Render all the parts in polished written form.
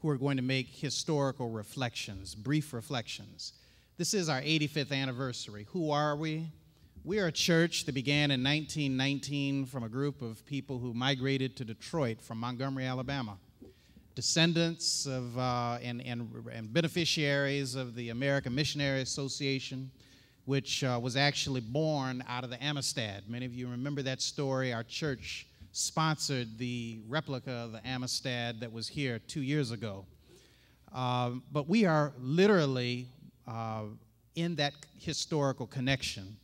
who are going to make historical reflections, brief reflections. This is our 85th anniversary. Who are we? We are a church that began in 1919 from a group of people who migrated to Detroit from Montgomery, Alabama. Descendants of and beneficiaries of the American Missionary Association, which was actually born out of the Amistad. Many of you remember that story. Our church sponsored the replica of the Amistad that was here 2 years ago. But we are literally in that historical connection.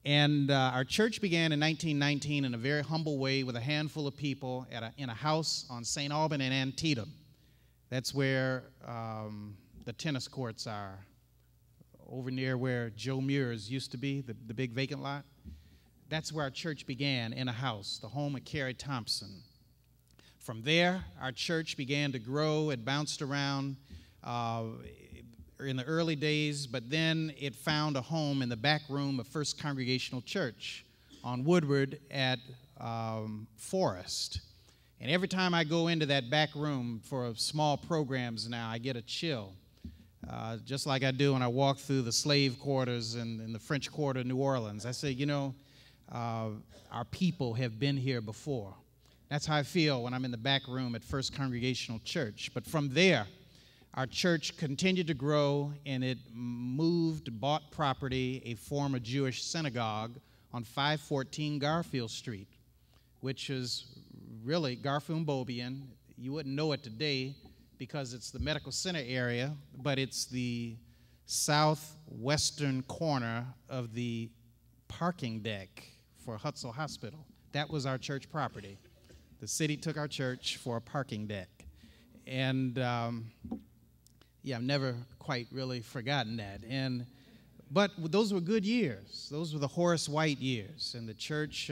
And our church began in 1919 in a very humble way with a handful of people in a house on St. Alban and Antietam. That's where the tennis courts are, over near where Joe Muir's used to be, the big vacant lot. That's where our church began, in a house, the home of Carrie Thompson. From there, our church began to grow. It bounced around in the early days, but then it found a home in the back room of First Congregational Church on Woodward at Forest. And every time I go into that back room for small programs now, I get a chill, just like I do when I walk through the slave quarters in the French Quarter of New Orleans. I say, you know, our people have been here before. That's how I feel when I'm in the back room at First Congregational Church. But from there, our church continued to grow, and it bought property, a former Jewish synagogue on 514 Garfield Street, which is really Garfield-Bobian. You wouldn't know it today because it's the medical center area, but it's the southwestern corner of the parking deck for Hutzel Hospital. That was our church property. The city took our church for a parking deck. And yeah, I've never quite really forgotten that. But those were good years. Those were the Horace White years. And the church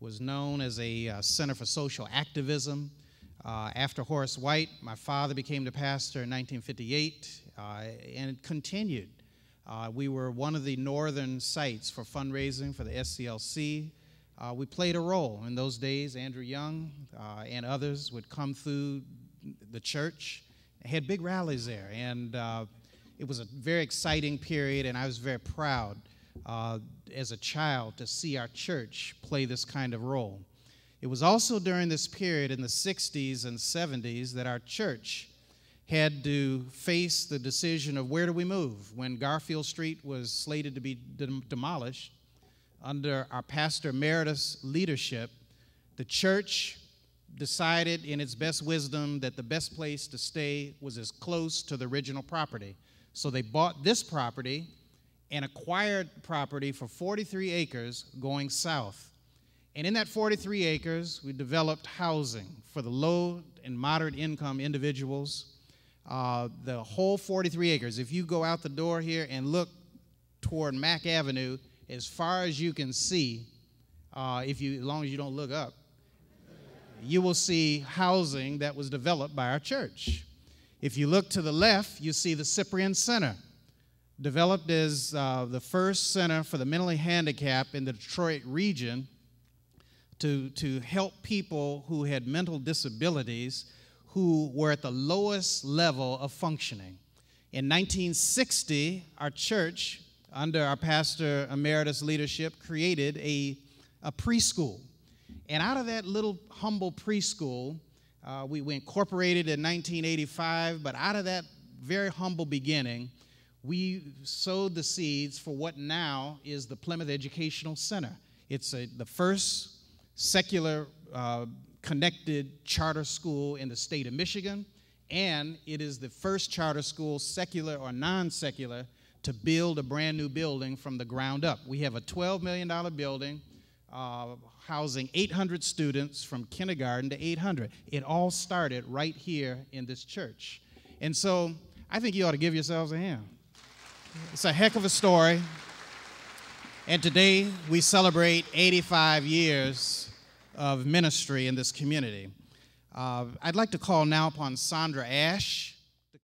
was known as a center for social activism. After Horace White, my father became the pastor in 1958, and it continued. We were one of the northern sites for fundraising for the SCLC. We played a role in those days. Andrew Young and others would come through the church. They had big rallies there, and it was a very exciting period, and I was very proud as a child to see our church play this kind of role. It was also during this period in the 60s and 70s that our church had to face the decision of where do we move. When Garfield Street was slated to be demolished, under our pastor emeritus leadership, the church decided in its best wisdom that the best place to stay was as close to the original property. So they bought this property and acquired property for 43 acres going south. And in that 43 acres, we developed housing for the low and moderate income individuals. The whole 43 acres, if you go out the door here and look toward Mack Avenue, as far as you can see, as long as you don't look up, you will see housing that was developed by our church. If you look to the left, you see the Cyprian Center, developed as the first center for the mentally handicapped in the Detroit region to help people who had mental disabilities who were at the lowest level of functioning. In 1960, our church, under our pastor emeritus leadership, created a preschool. And out of that little humble preschool, we incorporated in 1985, but out of that very humble beginning, we sowed the seeds for what now is the Plymouth Educational Center. It's the first secular connected charter school in the state of Michigan, and it is the first charter school, secular or non-secular, to build a brand new building from the ground up. We have a $12 million building housing 800 students from kindergarten to 800. It all started right here in this church. And so I think you ought to give yourselves a hand. It's a heck of a story. And today we celebrate 85 years of ministry in this community. I'd like to call now upon Sandra Ash.